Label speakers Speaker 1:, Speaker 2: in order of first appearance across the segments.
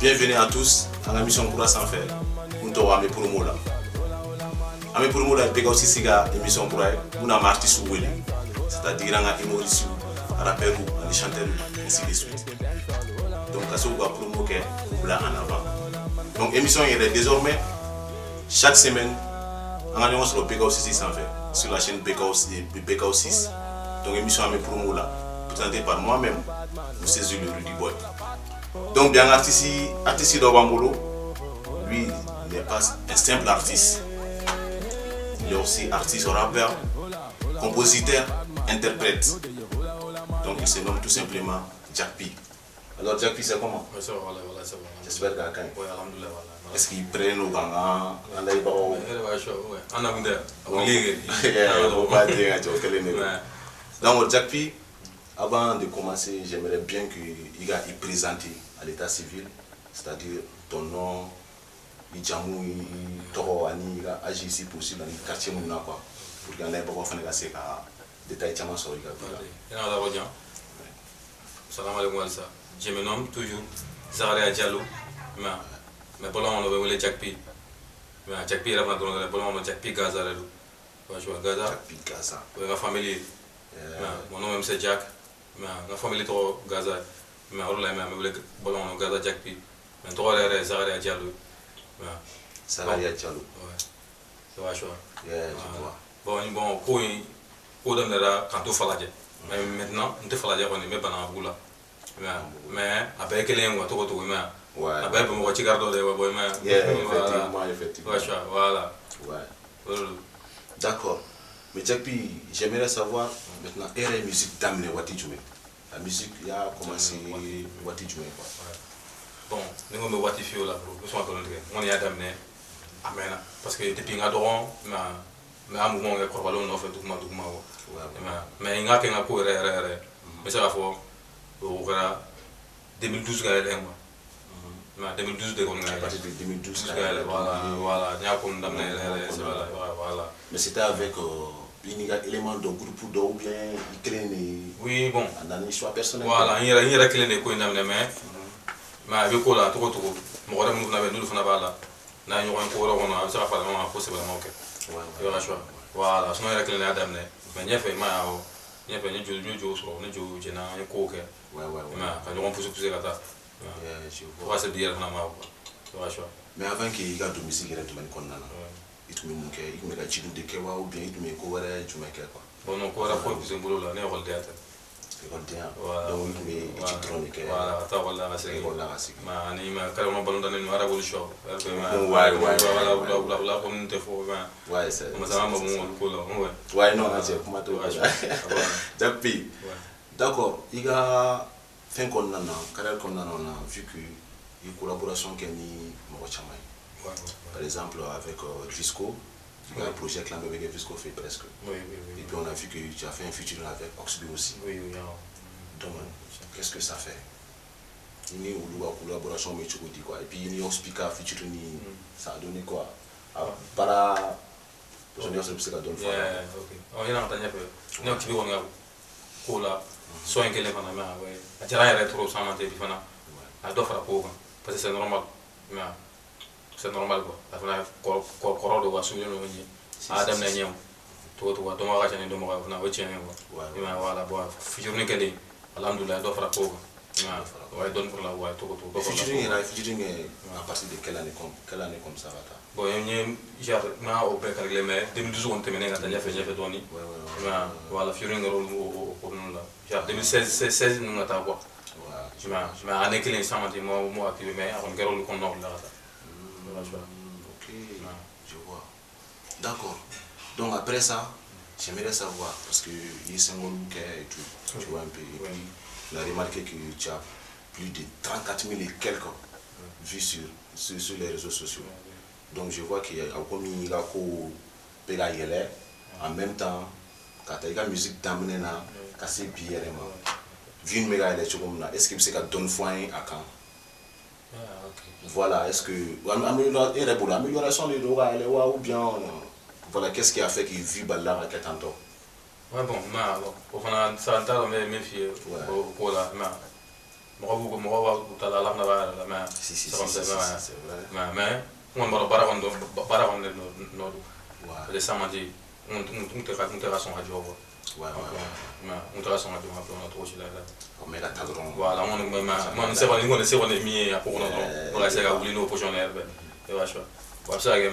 Speaker 1: Bienvenue à tous à la mission Kura sans faire. Nous sommes à promo là. À promo là, il y a aussi siga émission Kura. Nous avons artiste ou c'est-à-dire un humoriste, un rappeur ou un chanteur, ainsi de suite. Donc, à ce qu'on va promo que nous là en avant. Donc, émission est désormais chaque semaine. On a sur le PK6 sans faire sur la chaîne PK6. Donc, émission à promo là, présentée par moi-même, M. Zulu Rudy Boy. Donc, bien artiste d'Obambolo, lui, il n'est pas un simple artiste. Il est aussi artiste, rappeur, compositeur, interprète. Donc, il se nomme tout simplement Jack P. Alors, Jack P, c'est comment?
Speaker 2: Oui, ça va, voilà, ça va.
Speaker 1: J'espère qu'il y a quand même.
Speaker 2: Oui, alhamdoulilah, voilà.
Speaker 1: Est-ce qu'il prend nos gangs? On a eu beaucoup.
Speaker 2: On a
Speaker 1: donc, Jack P, avant de commencer, j'aimerais bien qu'il y présente à l'état civil, c'est-à-dire ton nom, Idjamou, Toro, Ani, agi si possible dans le quartier Mouna, quoi. Pour qu'il y ait beaucoup de détails sur le gars.
Speaker 2: Salam alaikum alsa. Je me nomme toujours Zakaria Diallo. Mais pour l'instant, on va Jack P. Jack P, on Jack P Gaza. Gaza.
Speaker 1: Jack P Gaza.
Speaker 2: Ma famille. Mon nom c'est Jack. Ma famille est Gaza. Mais on a Gaza Jack P. Mais toi, Zakaria Diallo.
Speaker 1: Zakaria Diallo.
Speaker 2: C'est vrai, choix.
Speaker 1: Bon,
Speaker 2: quand tu fais mais maintenant, on te fait la diable, on est même pas dans la boule. Mais après que les gens tout après pour moi, tu gardes
Speaker 1: effectivement.
Speaker 2: Voilà.
Speaker 1: D'accord. Mais Jack P, j'aimerais savoir maintenant, quelle est la musique d'amener Watijoume? La musique, il a commencé Watijoume.
Speaker 2: Bon, nous sommes Watifio là, on est d'amener Amen. Parce que depuis que nous mais à un moment, on a fait tout le monde. Mais il y a un peu de mais ça va faire 2012 mais 2012 de voilà
Speaker 1: mais c'était avec l'élément de groupe ou bien
Speaker 2: oui bon
Speaker 1: un choix personnel
Speaker 2: voilà il y a clé de quoi mais avec quoi là tout mon nous fana bala na ñu ko on a ça fa on possible voilà sinon il y a clé d'amener mais il y a fait il y a fait une jena ko ke mais quand on pousse la ta ouais c'est bien
Speaker 1: mais avant qu'il y a de musique il tu me manque il me gâche de kewa ou bien il me couvre tu me quoi
Speaker 2: bon non quoi rapport que c'est boulot là ne rôle théâtre
Speaker 1: donc il me électronique
Speaker 2: voilà ta wala c'est ma ni ma carrément ballon dans une arabe show voilà comme te faut
Speaker 1: ouais c'est
Speaker 2: comme ça
Speaker 1: ouais non c'est comment toi Jack P d'accord il y a fin qu'on a carrière qu'on a vu que une collaboration qui ni Mochama par exemple avec Visco il y a un projet que avec Visco fait presque et puis on a vu que tu as fait un featuring avec Oxby aussi donc qu'est-ce que ça fait il y a une collaboration mais tu dis quoi et puis il y a un speaker featuring ça a donné quoi para je ne sais pas ce que ça donne
Speaker 2: ok il y a un peu non tu veux on a cola soit un quelqu'un fana mais ouais atira rétro sans mentir fana à doit faire pour parce que c'est normal mais c'est normal quoi la fana corps de wasu no ni adam na nyam to to ma ga tane do ma fana wace ne mais voilà bon featuring kele alhamdoulilah doit faire pour ouais donne pour la ouais to
Speaker 1: featuring à partir de quelle année comme ça va
Speaker 2: bon il y a na au père avec les mais 2012 on terminé quand il a fait doni voilà featuring pour nous là genre 2016 nous n'attend quoi je m'a année que l'instant moi activé mais on garde le compte là
Speaker 1: ok je vois d'accord donc après ça j'aimerais savoir parce que il est un et tout tu vois un peu et puis on a remarqué que tu as plus de 34 000 et quelques vues sur les réseaux sociaux donc je vois qu'il y a comme il y a en même temps quand il y a la musique d'amener na casser bien vu une méga est-ce que c'est qu'à donner foin à quand voilà est-ce que amélioration de droit ou bien voilà qu'est-ce qui a fait qu'il vit balar à tantôt
Speaker 2: ouais bon au final ça entend mais méfier pour la mɔgɔ b'a ta la ala fana b'a yɛrɛ la mais c'est comme ça mais n kɔni b'a dɔn baara kɔni de nɔ don parce que san man di n tun tɛ ka sɔn ka jɔ quoi n tɛ ka sɔn ka jɔ n ka plan na cogo si la
Speaker 1: mais ka taa dɔrɔn
Speaker 2: voilà n kɔni se kɔni ye min ye a ko kɔnɔ dɔrɔn walasa ka wuli n'o position yɛrɛ bɛɛ i b'a sɔrɔ a bɛ se ka kɛ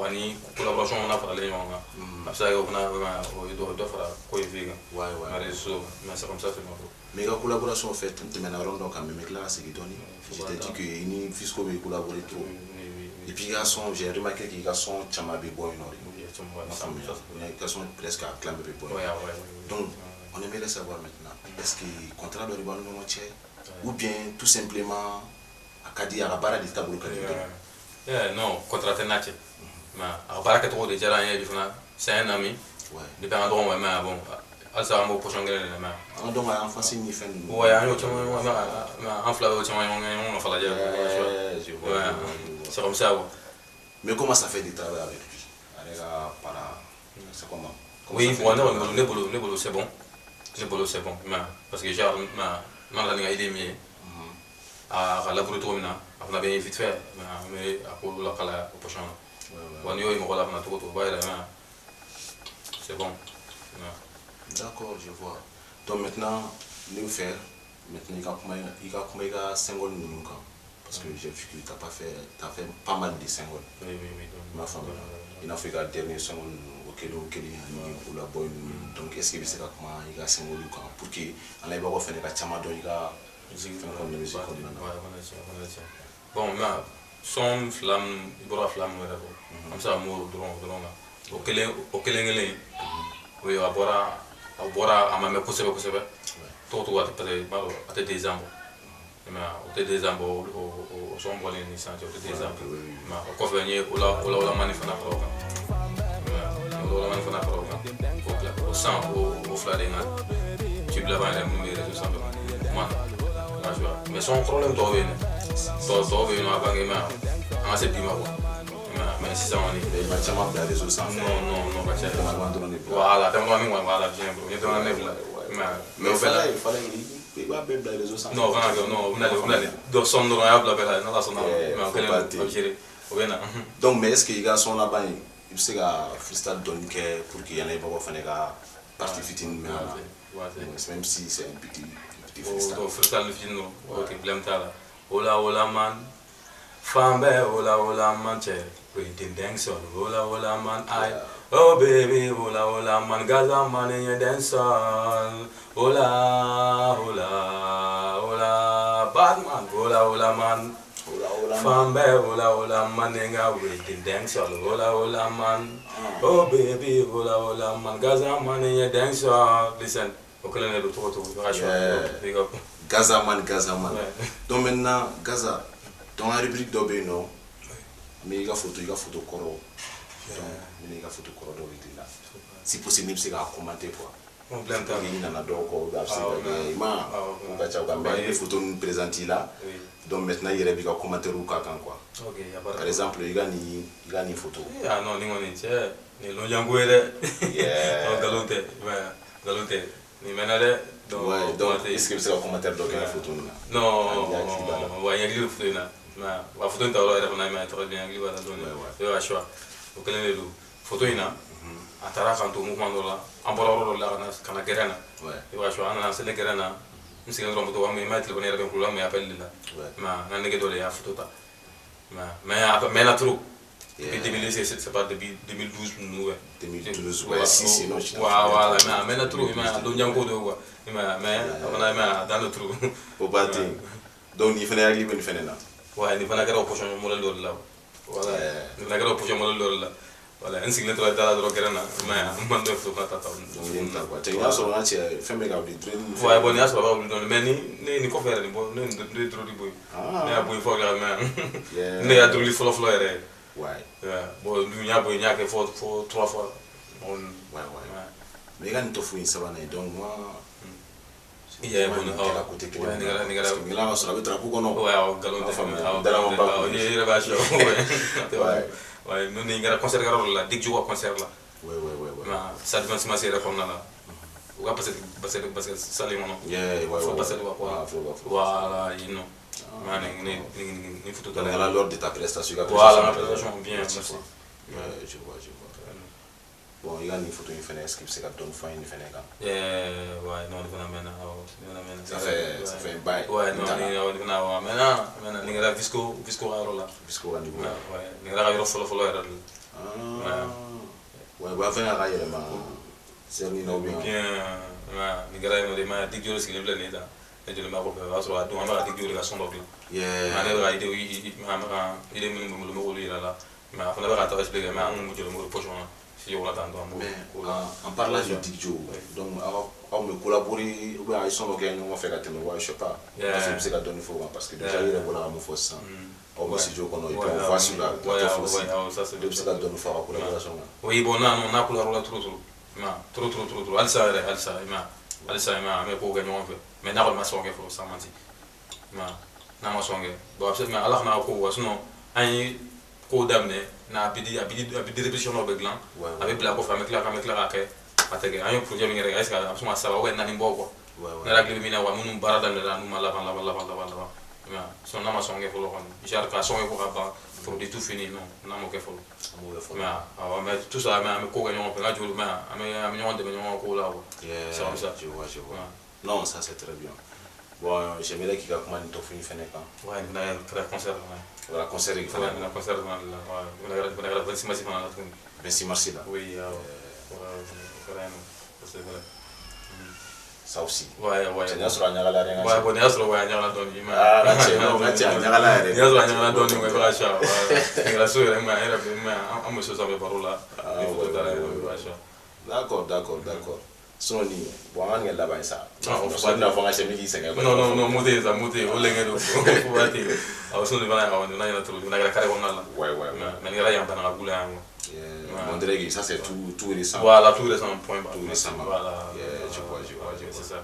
Speaker 2: ani collaboration fana faralen ɲɔgɔn kan a bɛ se ka kɛ o fana o ye dɔ fara ko in fɛ kan mais c'est comme ça c'est bon.
Speaker 1: Mais la collaboration fait tɛmɛna yɔrɔ dɔ kan mais n bɛ tila ka segin dɔɔni je t'ai dit que i ni Fisco bɛ collaborer trop et puis i ka son j'ai remarqué k'i ka son caman bɛ bɔ yen nɔ de i ka son presque a tilan bɛɛ bɛ bɔ yen donc on aimerait savoir maintenant est-ce que contrat dɔ de b'aw ni ɲɔgɔn cɛ ou bien tout simplement a ka di a ka baara de taabolo ka di
Speaker 2: non contrat tɛ n'a cɛ mais a ka baara kɛcogo de diyara an ye fana c'est un ami depuis an ka dɔgɔ mais bon halisa an b'o position kelen de la mais
Speaker 1: an donc a enfance ni fɛn ninnu
Speaker 2: ouais an y'o caman an fila y'o caman ɲɔgɔn ka falajɛ c'est comme ça quoi.
Speaker 1: Mais comment ça fait de travailler avec lui avec para c'est comment
Speaker 2: oui bon ne bolo c'est bon mais parce que genre ma la nga idée mi a labourer cogo min na a fana bɛ vite fait mais a ko la kala o position na wa ni y'o ye mɔgɔ la fana cogo o b'a yɛrɛ mais c'est bon.
Speaker 1: D'accord, je vois. Donc maintenant, nous faire, maintenant il y a 5 ans nous parce que j'ai vu que tu as fait pas mal de 5 ans.
Speaker 2: Oui.
Speaker 1: Ma femme, il a fait le dernier 5 ans auquel la boy. Donc est-ce que c'est comment il y a 5 ans pour que on ait pas fait des chama donc il y a
Speaker 2: bon mais son flamme, il bora flamme comme ça mot drone au kelen oui a bora a mame kosɛbɛ tɔgɔ peut-être b'a dɔn a tɛ des ans mais o tɛ des ans o sɔn bɔlen ni sisan cɛ o tɛ des ans mais o kɔfɛ n ye o la mani fana fara o kan o la mani fana fara o kan o san o fila de n ka tube laban yɛrɛ minnu bɛ réseau sanfɛ mais son problème tɔw bɛ yen dɛ tɔw bɛ yen nɔ a bange mais an ka se bi ma quoi mais sisan kɔni
Speaker 1: il va caman bila réseau sanfɛ
Speaker 2: non ka cɛ voilà tɛmɛtɔmanin kɔni voilà bien bro n ye tɛmɛtɔmanin bila mais o bɛɛ la
Speaker 1: i b'a bɛɛ bila réseau sanfɛ
Speaker 2: non kana kɛ non o bɛna dɔ sɔn dɔrɔn a y'a bila bɛɛ la n'ala sɔnna mais o kɛlen a bɛ gérer o bɛ na
Speaker 1: donc mais est-ce que i ka son laban in i bɛ se ka freestyle dɔɔni kɛ pour que yanabagaw fana ka partie fitinin mɛn a la même si c'est un petit freestyle
Speaker 2: o freestyle fitinin o tɛ problème t'a la o la man fan bɛɛ o la man cɛ o ye den sɔrɔ o la man ayi oh baby o la man Gaza man in ye den sɔrɔ o la Batman o la man fan bɛɛ o la man in ka o ye den sɔrɔ o la man oh baby o la man Gaza man in ye den sɔrɔ listen o kelen de don cogo ka sɔrɔ
Speaker 1: Gaza man donc maintenant Gaza dans la rubrique dɔ bɛ yen nɔ mais i ka photo kɔrɔ donc i ka photo kɔrɔ dɔ bɛ k'i la si possible ne bɛ se k'a commenter quoi i nana dɔw kɔ a bɛ se ka kɛ i ma o ka ca mais i bɛ photo ninnu présenter i la donc maintenant i yɛrɛ b'i ka commentaire k'a kan quoi par exemple i ka nin photo
Speaker 2: non nin kɔni cɛ nin ye lɔnjanko ye dɛ nkalon tɛ nin mɛnna dɛ
Speaker 1: donc est-ce que i bɛ se ka commentaire dɔ kɛ photo nin na
Speaker 2: non wa n hakili bɛ photo in na wa photo in ta yɔrɔ yɛrɛ fana mais très bien hakili b'a la dɔɔni o y'a choix o kelen de don photo in na a taara k'an to mouvement dɔ la an bɔra yɔrɔ dɔ la ka na gɛrɛn na i b'a choix an nana selen gɛrɛn na n sigilen dɔrɔn moto n ma téléphone yɛrɛ bɛ n kulo la mais appel de la mais n ka nege dɔ de y'a photo ta mais a mɛnna trop depuis 2016 c'est pas depuis 2012 ninnu
Speaker 1: 2012 ouais si sinon
Speaker 2: voilà mais a mɛnna trop mais a lɔnjanko don quoi mais a fana a dan trop
Speaker 1: o ba ten donc nin fana hakili bɛ nin fana na
Speaker 2: ouais nin fana kɛra o position modèle dɔ de la voilà nin fana kɛra o position modèle dɔ de la voilà n sigilen tora da la dɔrɔn gɛrɛn na mais n man dɔ photo fana ta
Speaker 1: donc nin ta quoi i y'a sɔrɔ n ka cɛ fɛn bɛ ka wuli dɔrɔn
Speaker 2: ouais bon nin y'a sɔrɔ a b'a wuli dɔɔni mais ne ye nin kɔfɛ yɛrɛ nin bɔ ne ye trop de boyi ne y'a boyi fɔ la mais ne y'a duruli fɔlɔ yɛrɛ bon n y'a boyi n y'a kɛ fɔ 3 fois
Speaker 1: mais i ka nin tɔ fo in sabanan ye donc moi
Speaker 2: il y a bon
Speaker 1: la côté kelen parce que nila sɔrɔ a bɛ drapeau kɔnɔ
Speaker 2: nkalon tɛ faamuya i yɛrɛ b'a siyɔ ouais nous ni kɛra concert yɔrɔ dɔ la Dick Jogo concert la mais ça devant semence yɛrɛ kɔnɔna la on va passer parce que ça les mon
Speaker 1: faut
Speaker 2: passer le quoi voilà il non ni photo
Speaker 1: dans l'ordre de ta prestation
Speaker 2: voilà ma prestation bien merci
Speaker 1: je vois bon il y a une photo une est-ce que c'est qu'à donner fin une fenêtre
Speaker 2: ouais non on va mener
Speaker 1: ça fait un bail
Speaker 2: ouais non on va maintenant les gars visco là
Speaker 1: visco à niveau
Speaker 2: ouais les gars il faut là
Speaker 1: ouais va venir à y c'est ni no bien
Speaker 2: les gars ils me dit que c'est le plan là et je le mets à sur la donc on va dire que la son donc là il est me là mais on va pas expliquer mais on me le poche
Speaker 1: en parlant de Digio, donc on me collaborer ou bien ils sont ok nous on fait gâter mais je sais pas c'est qu'à donner faut parce que déjà il est voilà à mon force on va se dire qu'on on voit sur la
Speaker 2: ça c'est
Speaker 1: c'est qu'à donner faut collaboration
Speaker 2: oui bon non on a collaboré trop alsa mais pour gagner on fait mais n'a pas ma songe faut ça menti na ma songe bon absolument Allah na ko sinon ay ko damné na bidi répétition no beglan avec la ko fa avec la ke atege ayo projet mi ngere est-ce que absolument ça va ouais na nimbo ko na la glimi na wa munum barada na nu mala mais son na ma songe faut le rendre jar ka songe ko ba produit tout fini non na mo ke faut mais tout ça mais ko gagnon on peut radio mais on de ko là c'est comme ça
Speaker 1: je vois non ça c'est très bien bon j'aimerais qu'il y ait comment tu fais une quand
Speaker 2: ouais on a créé concert
Speaker 1: voilà concert il faut
Speaker 2: un concert on a 26 mars là
Speaker 1: 26 mars là
Speaker 2: oui c'est vrai
Speaker 1: ça aussi
Speaker 2: ouais
Speaker 1: c'est bien sur la nyala rien
Speaker 2: ouais bon bien sur la nyala doni
Speaker 1: nyala
Speaker 2: nyala doni ouais voilà ça ouais la soeur mais on me chose avec parola
Speaker 1: d'accord sinon ni bon on est là-bas ça on a fait un chemin qui s'est
Speaker 2: non monter au lengue faut bater au son de bana on a trop on a la carré on a là
Speaker 1: ouais
Speaker 2: mais il y a rien dans la boule
Speaker 1: on dirait que ça c'est tout récent
Speaker 2: voilà tout récent point bas
Speaker 1: tout récent
Speaker 2: voilà
Speaker 1: je vois
Speaker 2: c'est ça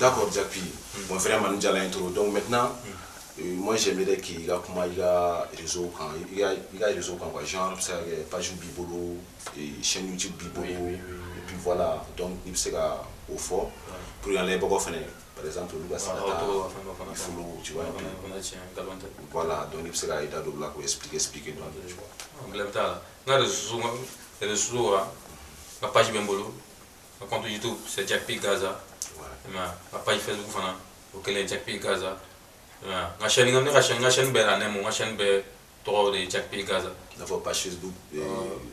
Speaker 1: d'accord Jackie mon frère Manu Diala intro donc maintenant moi j'aimerais qu'il y a comment il y a réseau quand il y a réseau quand quoi genre ça page Bibolo et chaîne YouTube Bibolo et puis voilà donc il se ga au fort pour y aller beaucoup faire par exemple le gars il faut tu vois voilà donc il se ga ida do black expliquer donc tu vois
Speaker 2: on l'aime ta là réseau la page Bibolo le compte YouTube c'est Jack P Gaza la page Facebook fana auquel Jack P Gaza nga chaîne be la nemo nga chaîne be to de Jack P Gaza
Speaker 1: d'abord page Facebook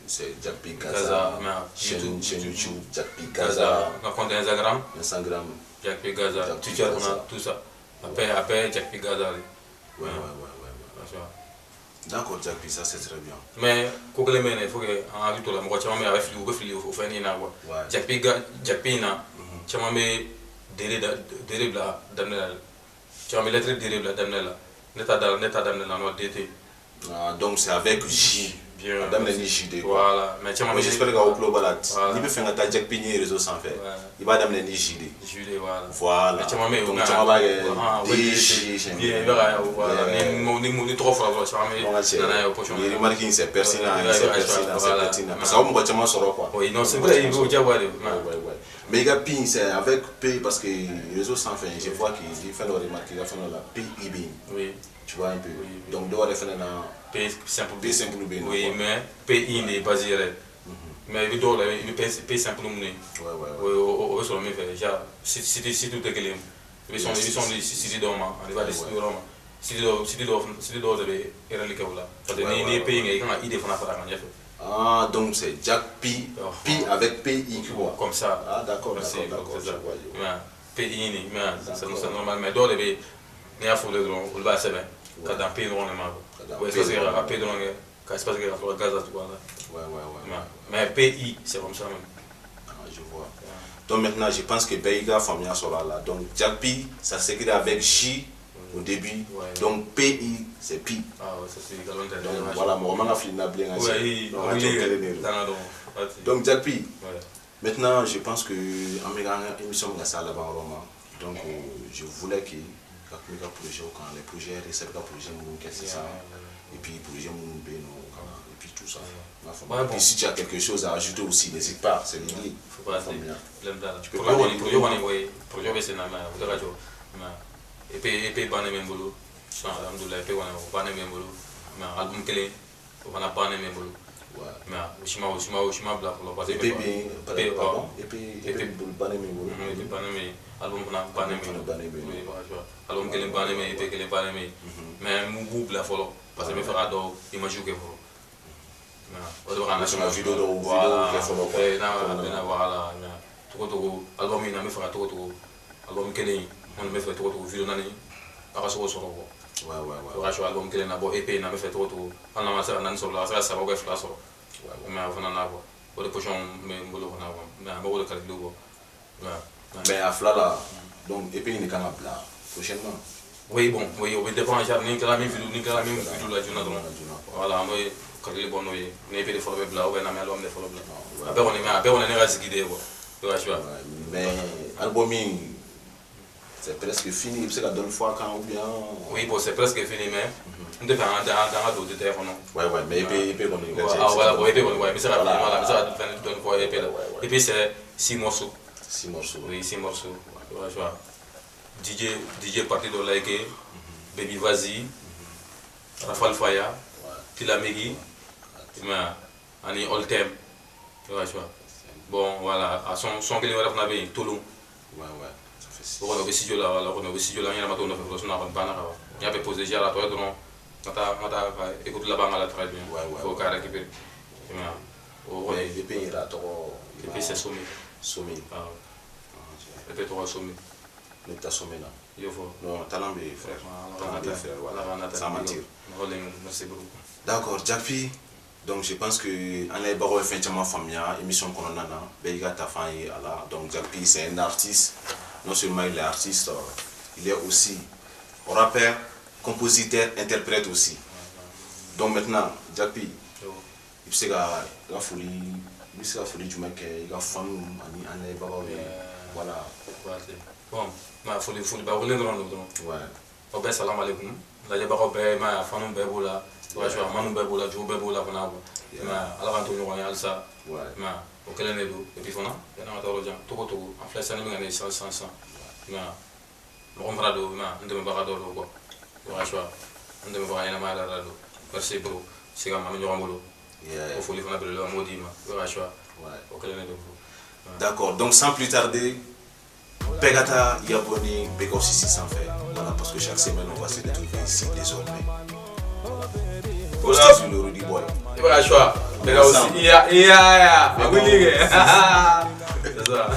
Speaker 1: c'est Jack P Gaza chaîne YouTube Jack P Gaza
Speaker 2: nga compte Instagram Jack P Gaza Twitter on a tout ça après Jack P Gaza
Speaker 1: ouais d'accord Jack P ça c'est très bien
Speaker 2: mais ko gele mene faut que en rito la mo chama me avec fili au fait ni na quoi Jack P na chama me délai bla damna tu as mis les lettres de la dame là l'état dame là non d'été
Speaker 1: donc c'est avec J
Speaker 2: bien
Speaker 1: dame la JD
Speaker 2: voilà mais
Speaker 1: j'espère qu'au global il peut faire un tas Jack Pigné réseau sans faire il va dame la JD voilà
Speaker 2: tu m'as mis
Speaker 1: donc tu m'as
Speaker 2: bien voilà ni trop fort tu m'as mis
Speaker 1: il remarque c'est pertinent parce qu'on voit tellement sur quoi
Speaker 2: oui non c'est vrai il faut dire ouais
Speaker 1: mais il a pin c'est avec P parce que réseau sans fin je vois qu'il fait le remarque il a fait la PIB
Speaker 2: oui
Speaker 1: tu vois un peu donc doit faire la
Speaker 2: P simple
Speaker 1: B
Speaker 2: oui mais PI n'est pas direct mais il doit il P simple ouais on sur le même fait déjà si tout est clair ils sont si dormant on va décider dormant si doit de éradiquer là parce que ni pays il quand idée fana para nganya
Speaker 1: ah donc c'est Jack P avec PI
Speaker 2: comme ça
Speaker 1: ah d'accord
Speaker 2: PI ni mais c'est normal mais doit de ne a faut le drone ou le bas c'est bien quand dans pays drone ma ouais ça c'est rapide drone quand c'est pas que la gaz tout là mais PI c'est comme ça même
Speaker 1: je vois donc maintenant je pense que Beiga famille sur là donc Jack P ça s'écrit avec J au début donc PI c'est Pi
Speaker 2: ça c'est galontaire
Speaker 1: donc voilà moi on a fini na bien donc Jack P maintenant je pense que en méga émission on a ça là-bas vraiment donc je voulais que quand projet quand les projets recevent projet mon qu'est-ce ça et puis projet mon et puis tout tout ça.
Speaker 2: Ouais,
Speaker 1: Et si tu as quelque chose à ajouter aussi, n'hésite pas, c'est l'idée.
Speaker 2: Faut pas
Speaker 1: Tu peux
Speaker 2: pour le c'est normal vous avez et puis ban même bolo alhamdulillah et puis on ban même bolo mais album clé on va pas même bolo mais shima bla pour le passer
Speaker 1: et puis pardon et puis ban même bolo
Speaker 2: album on a ban même album clé ban même et puis clé ban même mais mu bla follow parce que me fera do image que follow
Speaker 1: na vidéo do
Speaker 2: voilà
Speaker 1: que follow
Speaker 2: na voilà togo album ina me fera togo album kele on me fait togo vidéo nani aka so so ko
Speaker 1: ouais
Speaker 2: racho album kele na bo EP na me fait togo on na sa nan so la sa ba ko fla so mais avant na bo o de pochon me mbolo na bo na bo de kala logo
Speaker 1: mais à Flala donc et puis il n'est qu'à bla prochainement
Speaker 2: oui bon oui on dépend genre ni la même vidéo la journée voilà moi quand il est bon oui ne peut follow bla ou na me album de follow bla après on est rasiki de bo
Speaker 1: mais album c'est presque fini c'est la dernière fois quand ou bien
Speaker 2: oui bon c'est presque fini mais on devait dans d'autres téléphone
Speaker 1: ouais mais EP on est
Speaker 2: voilà bon EP on mais ça va voilà ça va faire une fois EP là EP c'est 6 morceaux oui 6 morceaux voilà DJ parti de like Baby Vazi Rafal Faya Tila Megi mais ani all time voilà bon voilà à son que les voilà on avait Toulon
Speaker 1: ouais ça fait 6
Speaker 2: on a aussi là voilà on a aussi là il y a maintenant on a fait on a pas na il y a posé déjà là toi donc mata écoute la banga là très bien faut qu'à récupérer
Speaker 1: ouais les pays là trop
Speaker 2: et puis c'est sommet et puis toi sommet
Speaker 1: mais ta sommet là
Speaker 2: il faut
Speaker 1: non talent bé frère voilà sans mentir
Speaker 2: merci beaucoup
Speaker 1: d'accord Jackpi donc je pense que en les barreaux effectivement famille émission qu'on a na Beiga ta famille ala donc Jackpi c'est un artiste non seulement il est artiste il est aussi rappeur compositeur interprète aussi donc maintenant Jackpi il sait la folie du mec il a femme en les barreaux voilà
Speaker 2: bon ma folie ba wole ngron
Speaker 1: ouais
Speaker 2: o be salam alaikum la jaba ko be ma fanu be bola wa jo manu be bola jo be bola kona ko ma ala kan to no ya alsa ma o kele ne do et puis fona ya na to jan to en flash ani ngane 100 ma mo mara do ma ndem ba do ko wa jo ndem ba ina ma la do merci beaucoup c'est comme ma nyongolo o folie fona be le modi ma wa jo o kele ne do
Speaker 1: d'accord donc sans plus tarder Pegata Yaboni Beko Sissi sans faire. Voilà, parce que chaque semaine on va se retrouver ici désormais. Voilà. Sur le Rudy Boy.
Speaker 2: Il va choisir. Mais là aussi, il y a. C'est ça.